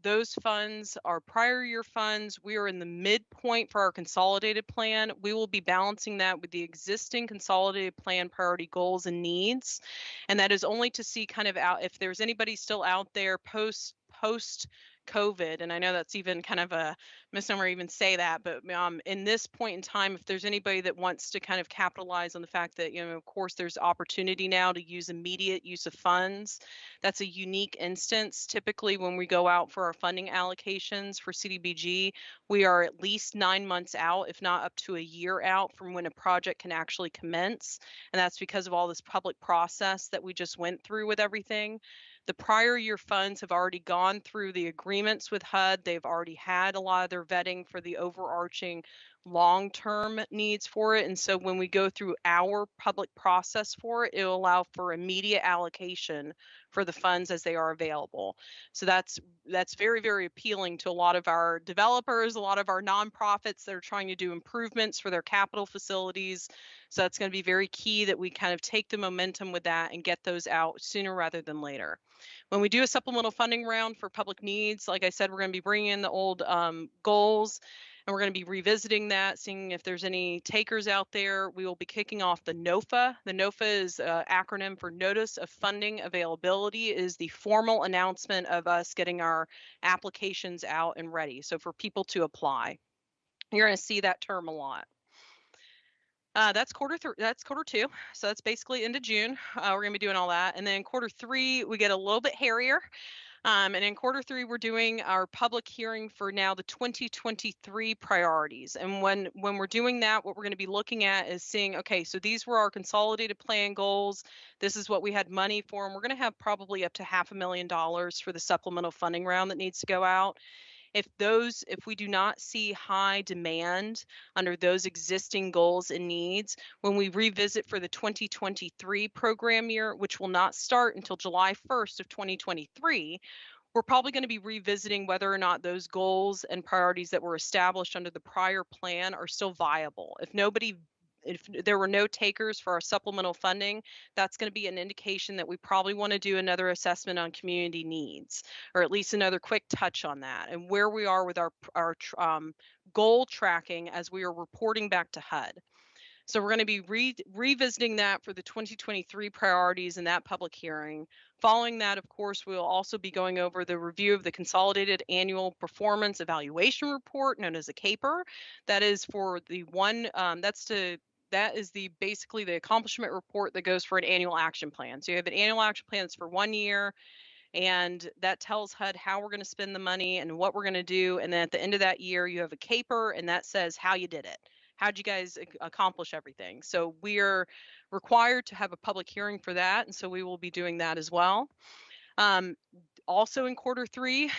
those funds are prior year funds, we are in the midpoint for our consolidated plan. We will be balancing that with the existing consolidated plan priority goals and needs. And that is only to see kind of out if there's anybody still out there post COVID, and I know that's even kind of a misnomer to even say that, but in this point in time, if there's anybody that wants to kind of capitalize on the fact that, of course, there's opportunity now to use immediate use of funds, that's a unique instance. Typically, when we go out for our funding allocations for Cdbg, we are at least 9 months out, if not up to a year out from when a project can actually commence. And that's because of all this public process that we just went through with everything. The prior year funds have already gone through the agreements with HUD. They've already had a lot of their vetting for the overarching long-term needs for it. And so when we go through our public process for it, it'll allow for immediate allocation for the funds as they are available. So that's very, very appealing to a lot of our developers, a lot of our nonprofits that are trying to do improvements for their capital facilities. So that's going to be very key that we kind of take the momentum with that and get those out sooner rather than later. When we do a supplemental funding round for public needs, like I said, we're going to be bringing in the old goals, and we're going to be revisiting that, seeing if there's any takers out there. We will be kicking off the NOFA. The NOFA is an acronym for Notice of Funding Availability. It is the formal announcement of us getting our applications out and ready. So for people to apply, you're going to see that term a lot. That's quarter two. So that's basically into June. We're going to be doing all that. And then quarter three, we get a little bit hairier. And in quarter three, we're doing our public hearing for now the 2023 priorities. And when we're doing that, what we're going to be looking at is seeing, okay, so these were our consolidated plan goals. This is what we had money for. And we're going to have probably up to $500,000 for the supplemental funding round that needs to go out. If we do not see high demand under those existing goals and needs, when we revisit for the 2023 program year, which will not start until July 1st of 2023, we're probably going to be revisiting whether or not those goals and priorities that were established under the prior plan are still viable. If there were no takers for our supplemental funding, that's going to be an indication that we probably want to do another assessment on community needs, or at least another quick touch on that and where we are with our goal tracking as we are reporting back to HUD. So we're going to be revisiting that for the 2023 priorities in that public hearing. Following that, of course, we'll also be going over the review of the Consolidated Annual Performance Evaluation Report, known as a CAPER. That is for the one, that is basically the accomplishment report that goes for an annual action plan. So you have an annual action plan that's for 1 year, and that tells HUD how we're going to spend the money and what we're going to do. And then at the end of that year, you have a CAPER, and that says how you did it. How'd you guys accomplish everything? So we're required to have a public hearing for that, and so we will be doing that as well. Also in quarter three,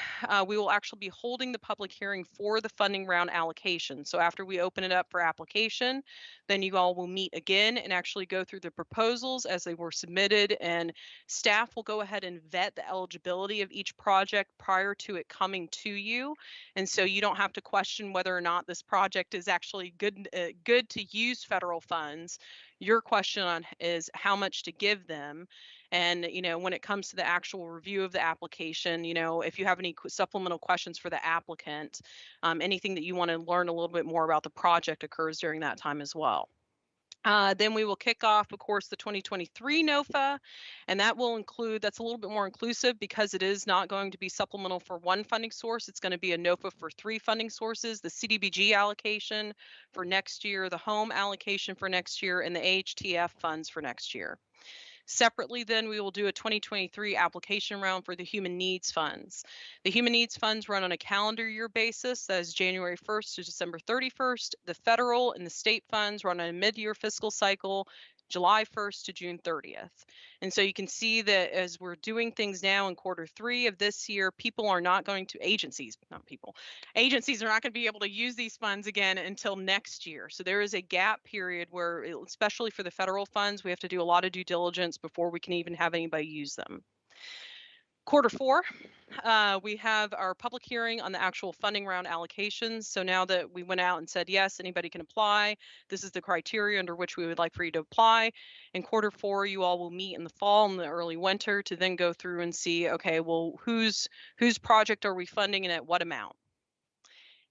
we will actually be holding the public hearing for the funding round allocation. So after we open it up for application, then you all will meet again and actually go through the proposals as they were submitted, and staff will go ahead and vet the eligibility of each project prior to it coming to you. And so you don't have to question whether or not this project is actually good to use federal funds. Your question is how much to give them. And, when it comes to the actual review of the application, if you have any supplemental questions for the applicant, anything that you want to learn a little bit more about the project occurs during that time as well. Then we will kick off, of course, the 2023 NOFA, and that's a little bit more inclusive because it is not going to be supplemental for one funding source. It's going to be a NOFA for 3 funding sources: the Cdbg allocation for next year, the home allocation for next year, and the AHTF funds for next year. Separately, then, we will do a 2023 application round for the human needs funds. The human needs funds run on a calendar year basis. That is January 1st to December 31st. The federal and the state funds run on a mid-year fiscal cycle, July 1st to June 30th. And so you can see that as we're doing things now in quarter three of this year, agencies are not going to be able to use these funds again until next year. So there is a gap period where, especially for the federal funds, we have to do a lot of due diligence before we can even have anybody use them. Quarter four, we have our public hearing on the actual funding round allocations. So now that we went out and said, yes, anybody can apply, this is the criteria under which we would like for you to apply. In quarter four, you all will meet in the fall and the early winter to then go through and see, okay, well, whose project are we funding and at what amount?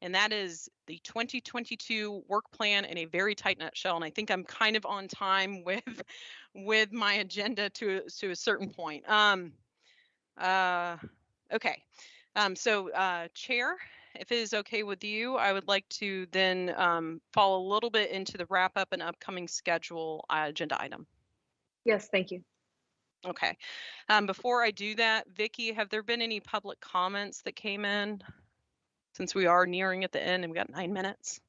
And that is the 2022 work plan in a very tight nutshell. And I think I'm kind of on time with my agenda to a certain point. Okay. Chair, if it is okay with you, I would like to then follow a little bit into the wrap up and upcoming schedule agenda item. Yes, thank you. Okay. Before I do that, Vicki, have there been any public comments that came in, since we are nearing at the end and we got 9 minutes?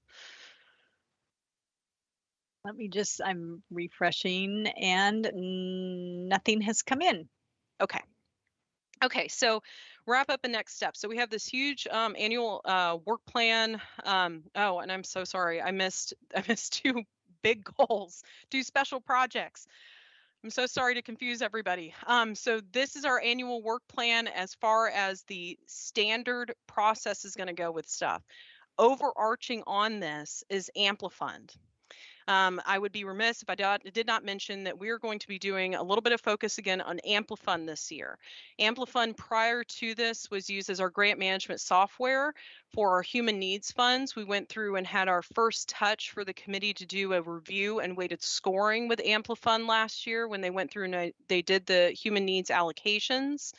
I'm refreshing and nothing has come in. Okay. Okay, so wrap up and next step. So we have this huge annual work plan. Oh, and I'm so sorry, I missed 2 big goals, 2 special projects. I'm so sorry to confuse everybody. So this is our annual work plan as far as the standard process is going to go with stuff. Overarching on this is Amplifund. I would be remiss if I did not mention that we're going to be doing a little bit of focus again on Amplifund this year. Amplifund prior to this was used as our grant management software for our human needs funds. We went through and had our first touch for the committee to do a review and weighted scoring with Amplifund last year when they went through and they did the human needs allocations.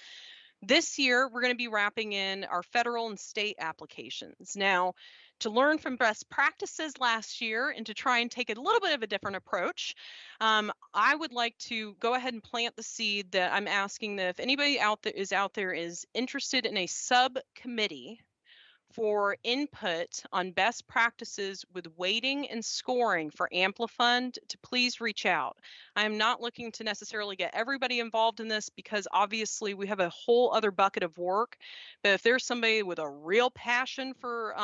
This year, we're going to be wrapping in our federal and state applications. Now, to learn from best practices last year and to try and take a little bit of a different approach, I would like to go ahead and plant the seed that I'm asking that if anybody out there is interested in a subcommittee for input on best practices with weighting and scoring for Amplifund, to please reach out. I am not looking to necessarily get everybody involved in this because obviously we have a whole other bucket of work. But if there's somebody with a real passion for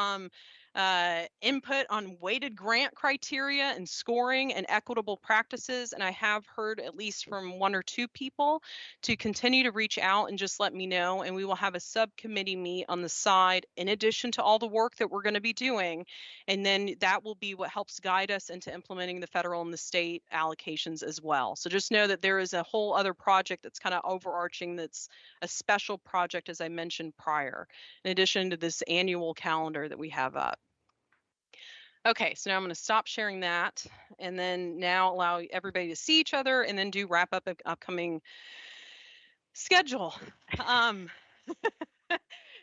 input on weighted grant criteria and scoring and equitable practices, and I have heard at least from 1 or 2 people, to continue to reach out and just let me know, and we will have a subcommittee meet on the side in addition to all the work that we're going to be doing, and then that will be what helps guide us into implementing the federal and the state allocations as well. So just know that there is a whole other project that's kind of overarching, that's a special project, as I mentioned prior, in addition to this annual calendar that we have up. Okay, so now I'm going to stop sharing that and then now allow everybody to see each other and then do wrap up of upcoming schedule. I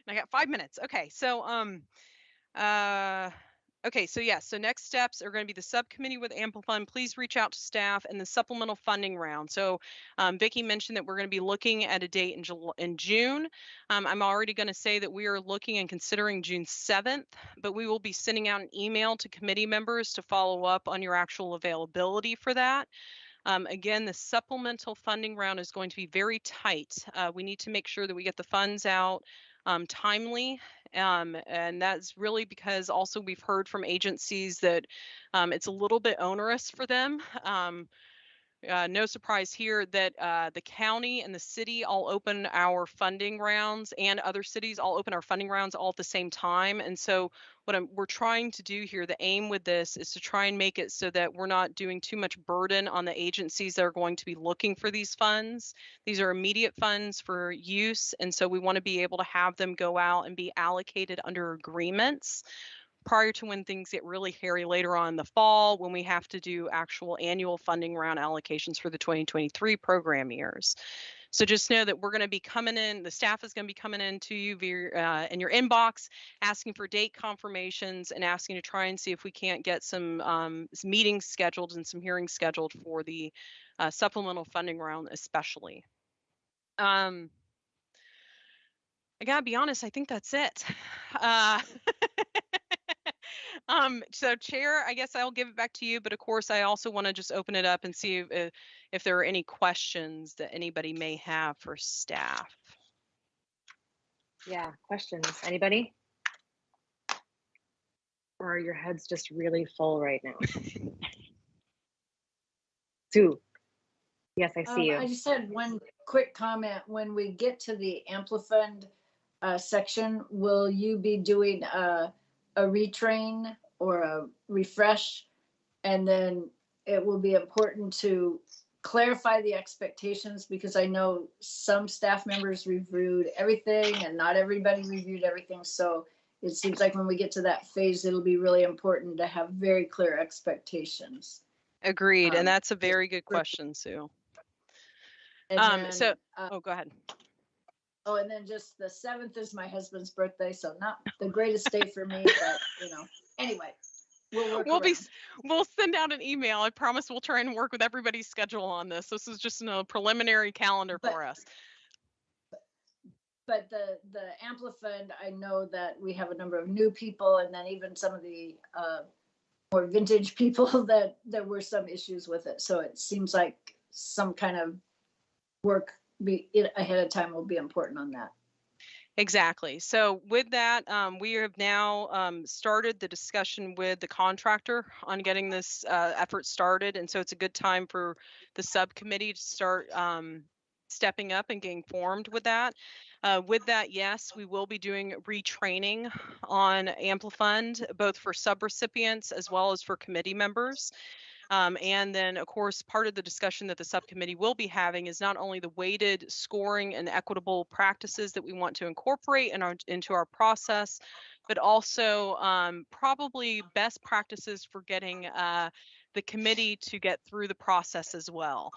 got 5 minutes. Okay, so so next steps are going to be the subcommittee with Amplifund. Please reach out to staff and the supplemental funding round. So Vicki mentioned that we're going to be looking at a date in June. I'm already going to say that we are looking and considering June 7th, but we will be sending out an email to committee members to follow up on your actual availability for that. Again, the supplemental funding round is going to be very tight. We need to make sure that we get the funds out timely. And that's really because also we've heard from agencies that it's a little bit onerous for them. No surprise here that the county and the city all open our funding rounds, and other cities all open our funding rounds all at the same time. And so what we're trying to do here, the aim with this is to try and make it so that we're not doing too much burden on the agencies that are going to be looking for these funds. These are immediate funds for use, and so we want to be able to have them go out and be allocated under agreements prior to when things get really hairy later on in the fall, when we have to do actual annual funding round allocations for the 2023 program years. So just know that we're going to be coming in, the staff is going to be coming in to you via, in your inbox, asking for date confirmations and asking to try and see if we can't get some meetings scheduled and some hearings scheduled for the supplemental funding round especially. I gotta be honest, I think that's it. So Chair, I guess I'll give it back to you, but of course I also want to just open it up and see if there are any questions that anybody may have for staff. Yeah, questions. Anybody? Or are your heads just really full right now? Sue. Yes, I see you. I just had one quick comment. When we get to the Amplifund section, will you be doing a retrain or a refresh? And then it will be important to clarify the expectations, because I know some staff members reviewed everything and not everybody reviewed everything. So it seems like when we get to that phase, it'll be really important to have very clear expectations. Agreed, and that's a very good question, Sue. And then, oh, go ahead. Oh, and then just the 7th is my husband's birthday, so not the greatest day for me, but anyway, we'll send out an email. I promise we'll try and work with everybody's schedule on this. This is just a preliminary calendar for us. But the Amplifund, I know that we have a number of new people, and then even some of the more vintage people that there were some issues with it. So it seems like some kind of work ahead of time will be important on that. Exactly. So with that, we have now started the discussion with the contractor on getting this effort started. And so it's a good time for the subcommittee to start stepping up and getting formed with that. With that, yes, we will be doing retraining on Amplifund, both for subrecipients as well as for committee members. And then, of course, part of the discussion that the subcommittee will be having is not only the weighted scoring and equitable practices that we want to incorporate into our process, but also probably best practices for getting the committee to get through the process as well.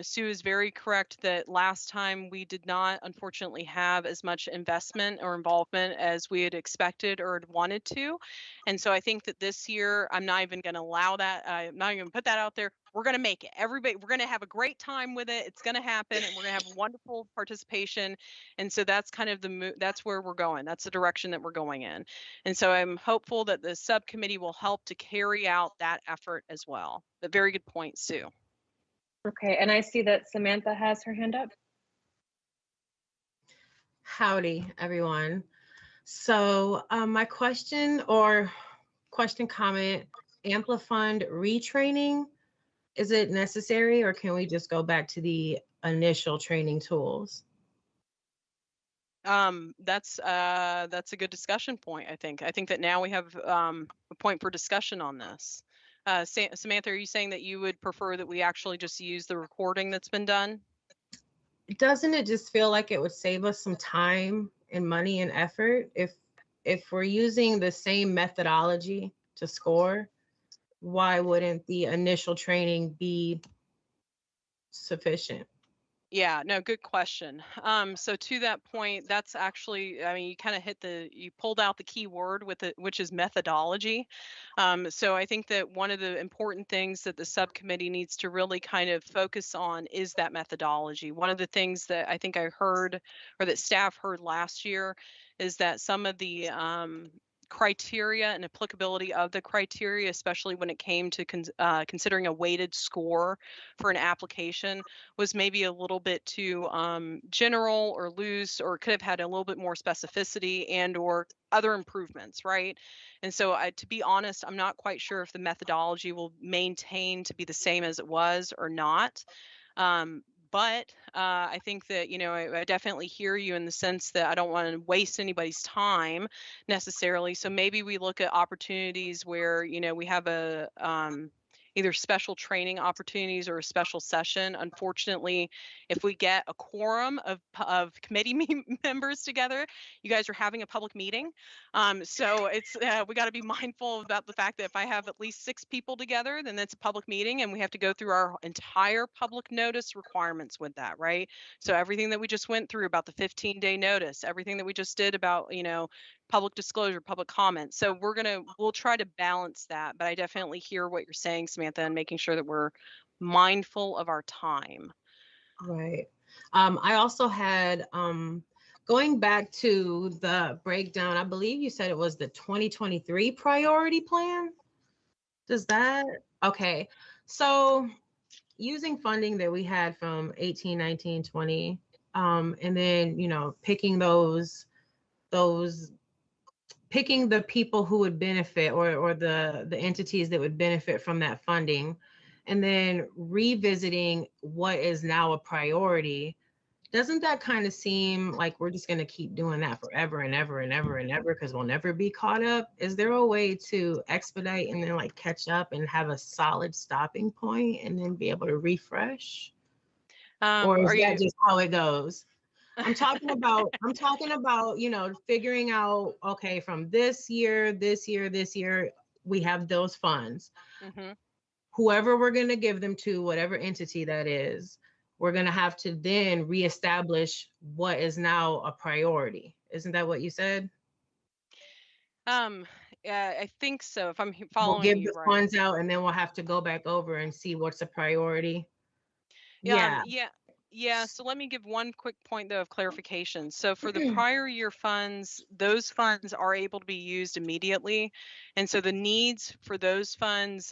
Sue is very correct that last time we did not, unfortunately, have as much investment or involvement as we had expected or had wanted to. And so I think that this year, I'm not even going to allow that. I'm not even going to put that out there. We're going to make it. Everybody, we're going to have a great time with it. It's going to happen, and we're going to have wonderful participation. And so that's kind of that's where we're going. That's the direction that we're going in. And so I'm hopeful that the subcommittee will help to carry out that effort as well. But very good point, Sue. Okay, and I see that Samantha has her hand up. Howdy, everyone. So my question comment, Amplifund retraining, is it necessary, or can we just go back to the initial training tools? That's a good discussion point, I think. I think that now we have a point for discussion on this. Samantha, are you saying that you would prefer that we actually just use the recording that's been done? Doesn't it just feel like it would save us some time and money and effort if we're using the same methodology to score? Why wouldn't the initial training be sufficient? Yeah, no, good question. So to that point, that's actually, I mean, you kind of you pulled out the key word with it, which is methodology. So I think that one of the important things that the subcommittee needs to really kind of focus on is that methodology. One of the things that I think I heard, or that staff heard last year, is that some of the criteria and applicability of the criteria, especially when it came to considering a weighted score for an application, was maybe a little bit too general or loose, or could have had a little bit more specificity and or other improvements, right? And so to be honest, I'm not quite sure if the methodology will maintain to be the same as it was or not. But I think that, I definitely hear you in the sense that I don't want to waste anybody's time necessarily. So maybe we look at opportunities where, we have either special training opportunities or a special session. Unfortunately, if we get a quorum of committee members together, you guys are having a public meeting. So it's we got to be mindful about the fact that if I have at least 6 people together, then that's a public meeting, and we have to go through our entire public notice requirements with that, right? So everything that we just went through about the 15-day notice, everything that we just did about, public disclosure, public comment. So we'll try to balance that, but I definitely hear what you're saying, Samantha, and making sure that we're mindful of our time. Right. I also had, going back to the breakdown, I believe you said it was the 2023 priority plan. Okay. So using funding that we had from 18, 19, 20, and then, picking the people who would benefit or the entities that would benefit from that funding, and then revisiting what is now a priority. Doesn't that kind of seem like we're just going to keep doing that forever and ever and ever and ever because we'll never be caught up? Is there a way to expedite and then catch up and have a solid stopping point and then be able to refresh? Or is that just how it goes? I'm talking about, figuring out, okay, from this year, we have those funds. Mm-hmm. Whoever we're going to give them to, whatever entity that is, we're going to have to then reestablish what is now a priority. Isn't that what you said? I think so, if I'm following you. We'll give you the right. funds out, and then we'll have to go back over and see what's a priority. Yeah. So let me give one quick point, though, of clarification. So for the prior year funds, those funds are able to be used immediately. And so the needs for those funds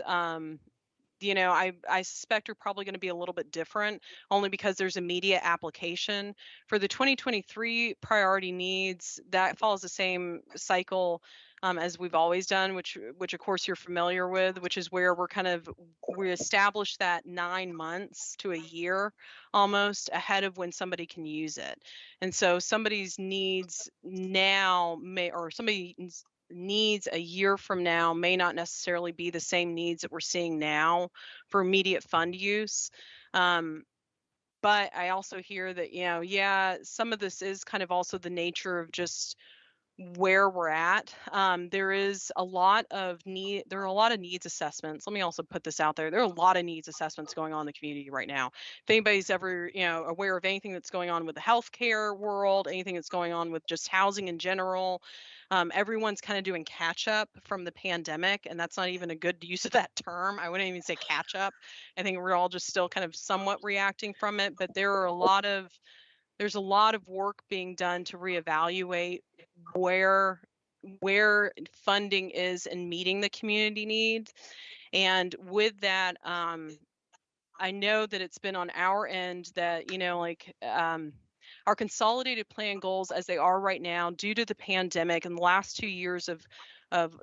you know, I suspect are probably going to be a little bit different, only because there's immediate application. For the 2023 priority needs, that follows the same cycle as we've always done, which of course you're familiar with, which is where we establish that 9 months to a year almost ahead of when somebody can use it. And so somebody's needs now somebody's needs a year from now may not necessarily be the same needs that we're seeing now for immediate fund use. But I also hear that, you know, yeah, some of this is kind of also the nature of just where we're at. There are a lot of needs assessments. Let me also put this out there. There are a lot of needs assessments going on in the community right now. If anybody's ever, you know, aware of anything that's going on with the healthcare world, anything that's going on with just housing in general, everyone's kind of doing catch up from the pandemic, and that's not even a good use of that term. I wouldn't even say catch up. I think we're all just still kind of somewhat reacting from it, but there's a lot of work being done to reevaluate where funding is in meeting the community needs. And with that, I know that it's been on our end that, you know, like our consolidated plan goals as they are right now, due to the pandemic and the last 2 years of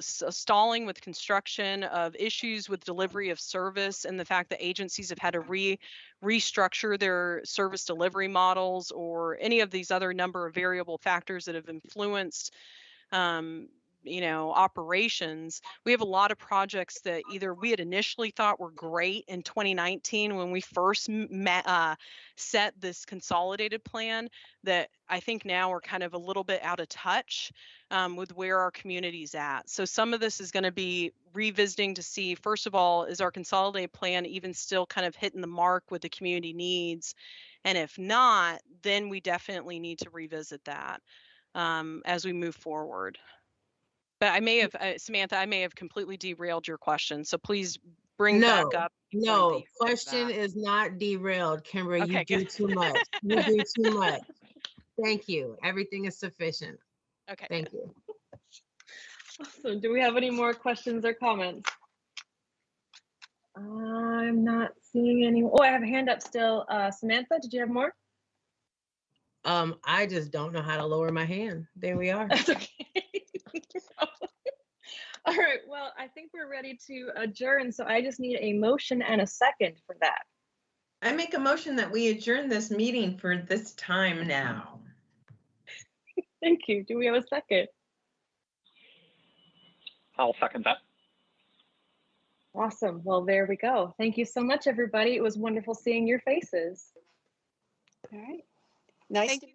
stalling with construction, of issues with delivery of service, and the fact that agencies have had to restructure their service delivery models, or any of these other number of variable factors that have influenced you know, operations. We have a lot of projects that either we had initially thought were great in 2019 when we first set this consolidated plan, that I think now we're kind of a little bit out of touch with where our community's at. So some of this is going to be revisiting to see, first of all, is our consolidated plan even still kind of hitting the mark with the community needs? And if not, then we definitely need to revisit that as we move forward. But I may have, Samantha, I may have completely derailed your question. So please bring back up. No, question is not derailed, Kimber. Okay, you do too much. You do too much. Thank you. Everything is sufficient. Okay. Thank you. So do we have any more questions or comments? I'm not seeing any. Oh, I have a hand up still. Samantha, did you have more? I just don't know how to lower my hand. There we are. That's okay. All right, well, I think we're ready to adjourn, so I just need a motion and a second for that. I make a motion that we adjourn this meeting for this time now. Thank you. Do we have a second? I'll second that. Awesome. Well, there we go. Thank you so much, everybody. It was wonderful seeing your faces. All right. Nice to meet you.